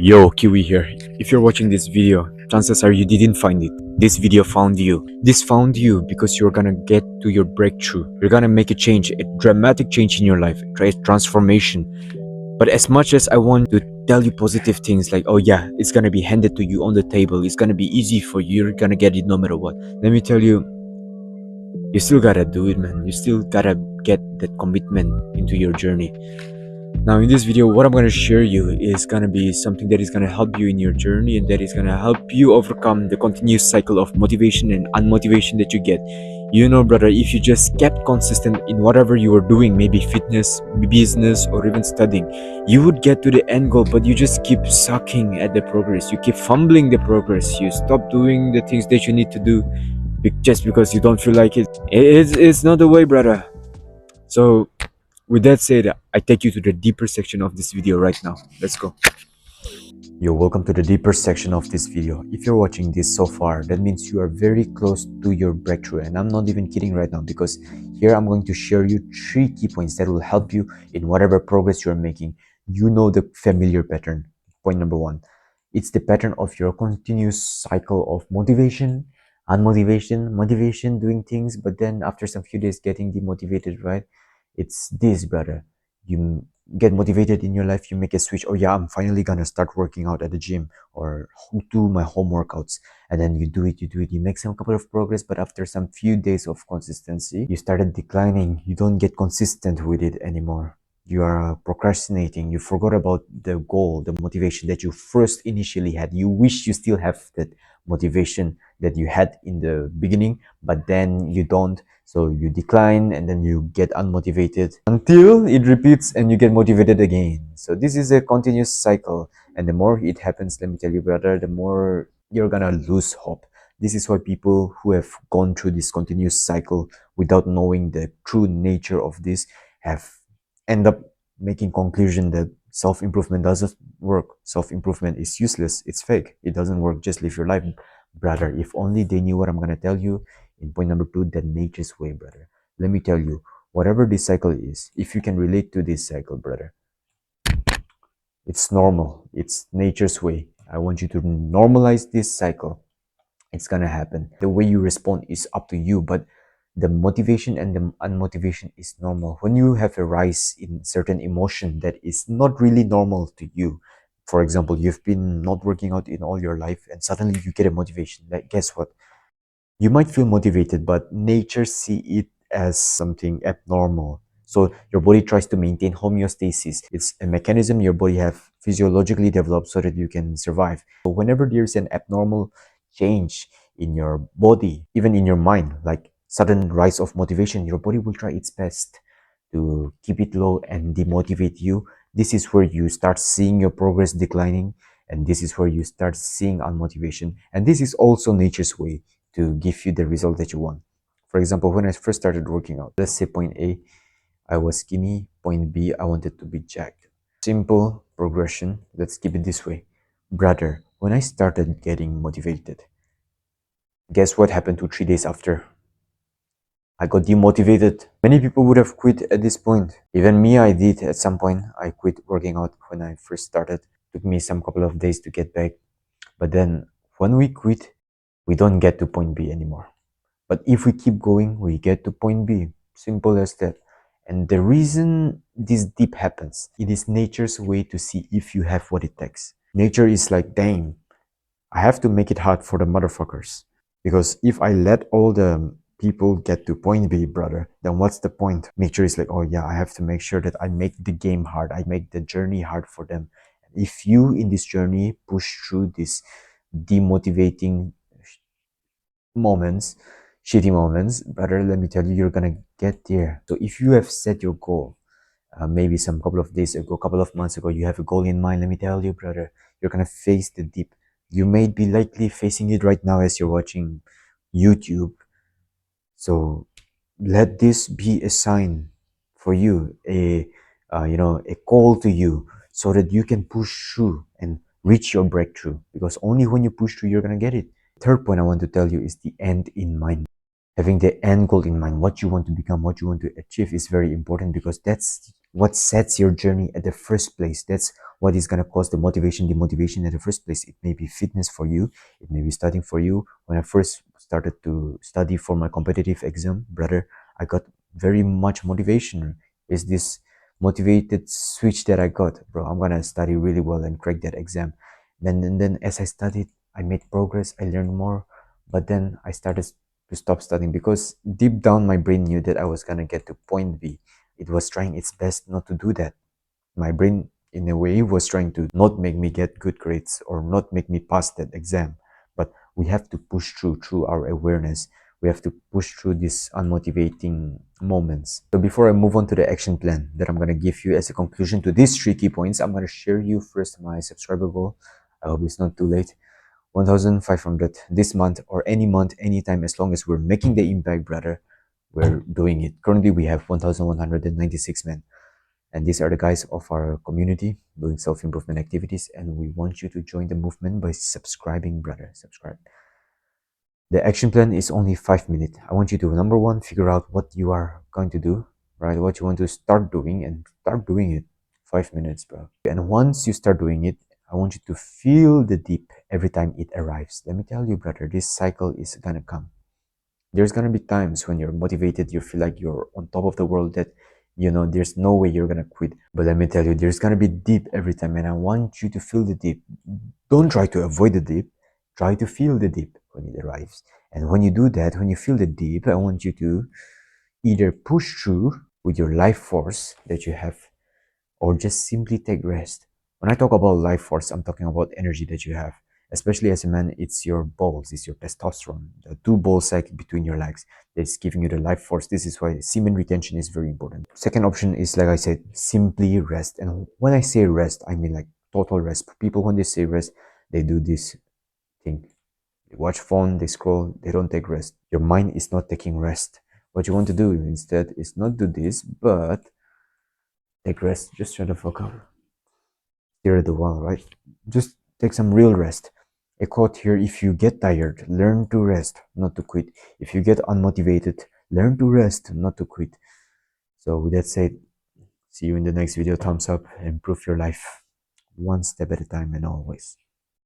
Yo, Kiwi here. If you're watching this video, chances are you didn't find it. This video found you. This found you because you're gonna get to your breakthrough. You're gonna make a change, a dramatic change in your life, a transformation. But as much as I want to tell you positive things like, oh yeah, it's gonna be handed to you on the table, it's gonna be easy for you, you're gonna get it no matter what. Let me tell you, you still gotta do it, man. You still gotta get that commitment into your journey. Now in this video, what I'm going to share you is going to be something that is going to help you in your journey, and that is going to help you overcome the continuous cycle of motivation and unmotivation that you get. You know, brother, if you just kept consistent in whatever you were doing, maybe fitness, business, or even studying, you would get to the end goal, but you just keep sucking at the progress. You keep fumbling the progress. You stop doing the things that you need to do just because you don't feel like it. It's not the way, brother. So with that said, I take you to the deeper section of this video right now. Let's go. Yo, welcome to the deeper section of this video. If you're watching this so far, that means you are very close to your breakthrough. And I'm not even kidding right now, because here I'm going to share you 3 key points that will help you in whatever progress you're making. You know the familiar pattern. Point number 1. It's the pattern of your continuous cycle of motivation, unmotivation, motivation, doing things, but then after some few days getting demotivated, right? It's this, brother. You get motivated in your life, you make a switch. Oh yeah, I'm finally gonna start working out at the gym or do my home workouts. And then you do it, you make some couple of progress, but after some few days of consistency, you started declining. You don't get consistent with it anymore. You are procrastinating. You forgot about the goal, the motivation that you first initially had. You wish you still have that motivation that you had in the beginning, but then you don't. So you decline, and then you get unmotivated until it repeats and you get motivated again. So this is a continuous cycle. And the more it happens, let me tell you, brother, the more you're gonna lose hope. This is why people who have gone through this continuous cycle without knowing the true nature of this have end up making conclusion that self-improvement doesn't work. Self-improvement is useless. It's fake. It doesn't work. Just live your life, brother. If only they knew what I'm gonna tell you in point number 2, the nature's way, brother. Let me tell you, whatever this cycle is, if you can relate to this cycle, brother, it's normal. It's nature's way. I want you to normalize this cycle. It's gonna happen. The way you respond is up to you, but the motivation and the unmotivation is normal. When you have a rise in certain emotion that is not really normal to you, for example, you've been not working out in all your life and suddenly you get a motivation. Like, guess what? You might feel motivated, but nature see it as something abnormal. So your body tries to maintain homeostasis. It's a mechanism your body have physiologically developed so that you can survive. So whenever there's an abnormal change in your body, even in your mind, like sudden rise of motivation, your body will try its best to keep it low and demotivate you. This is where you start seeing your progress declining, and this is where you start seeing unmotivation. And this is also nature's way to give you the result that you want. For example, when I first started working out, let's say point A, I was skinny. Point B, I wanted to be jacked. Simple progression. Let's keep it this way. Brother, when I started getting motivated, guess what happened 2-3 days after? I got demotivated. Many people would have quit at this point. Even me, I did at some point. I quit working out when I first started. Took me some couple of days to get back. But then when we quit, we don't get to point B anymore. But if we keep going, we get to point B. Simple as that. And the reason this dip happens, it is nature's way to see if you have what it takes. Nature is like, dang, I have to make it hard for the motherfuckers. Because if I let all the people get to point B, brother, then what's the point? Nature is like, oh yeah, I have to make sure that I make the game hard. I make the journey hard for them. If you in this journey push through this demotivating moments, shitty moments, brother, let me tell you, you're gonna get there. So if you have set your goal, maybe some couple of days ago, couple of months ago, you have a goal in mind, let me tell you, brother, you're gonna face the dip. You may be likely facing it right now as you're watching YouTube. So let this be a sign for you, a call to you, so that you can push through and reach your breakthrough. Because only when you push through, you're gonna get it. Third point I want to tell you is the end in mind. Having the end goal in mind, what you want to become, what you want to achieve, is very important, because that's what sets your journey at the first place. That's what is going to cause the motivation, demotivation in the first place. It may be fitness for you, it may be studying for you. When I first started to study for my competitive exam, brother, I got very much motivation. Is this motivated switch that I got, bro? I'm gonna study really well and crack that exam. Then as I studied, I made progress, I learned more, but then I started to stop studying because deep down my brain knew that I was gonna get to point B. It was trying its best not to do that. My brain, in a way, was trying to not make me get good grades or not make me pass that exam. But we have to push through our awareness. We have to push through these unmotivating moments. So before I move on to the action plan that I'm going to give you as a conclusion to these 3 key points, I'm going to share you first my subscriber goal. I hope it's not too late. 1,500 this month or any month, anytime, as long as we're making the impact, brother, we're doing it. Currently, we have 1,196 men. And these are the guys of our community doing self-improvement activities. And we want you to join the movement by subscribing, brother. Subscribe. The action plan is only 5 minutes. I want you to, number one, figure out what you are going to do, right? What you want to start doing and start doing it. 5 minutes, bro. And once you start doing it, I want you to feel the dip every time it arrives. Let me tell you, brother, this cycle is gonna come. There's gonna be times when you're motivated, you feel like you're on top of the world, that there's no way you're gonna quit. But let me tell you, there's gonna be dip every time, and I want you to feel the dip. Don't try to avoid the dip, try to feel the dip when it arrives. And when you do that, when you feel the dip, I want you to either push through with your life force that you have, or just simply take rest. When I talk about life force, I'm talking about energy that you have. Especially as a man, it's your balls, it's your testosterone, the two ball sack between your legs that's giving you the life force. This is why semen retention is very important. Second option is, like I said, simply rest. And when I say rest, I mean like total rest. People, when they say rest, they do this thing. They watch phone, they scroll, they don't take rest. Your mind is not taking rest. What you want to do instead is not do this, but take rest. Just shut the fuck up. Stare at the wall, right? Just take some real rest. A quote here: if you get tired, learn to rest, not to quit. If you get unmotivated, learn to rest, not to quit. So, with that said, see you in the next video. Thumbs up, improve your life one step at a time, and always.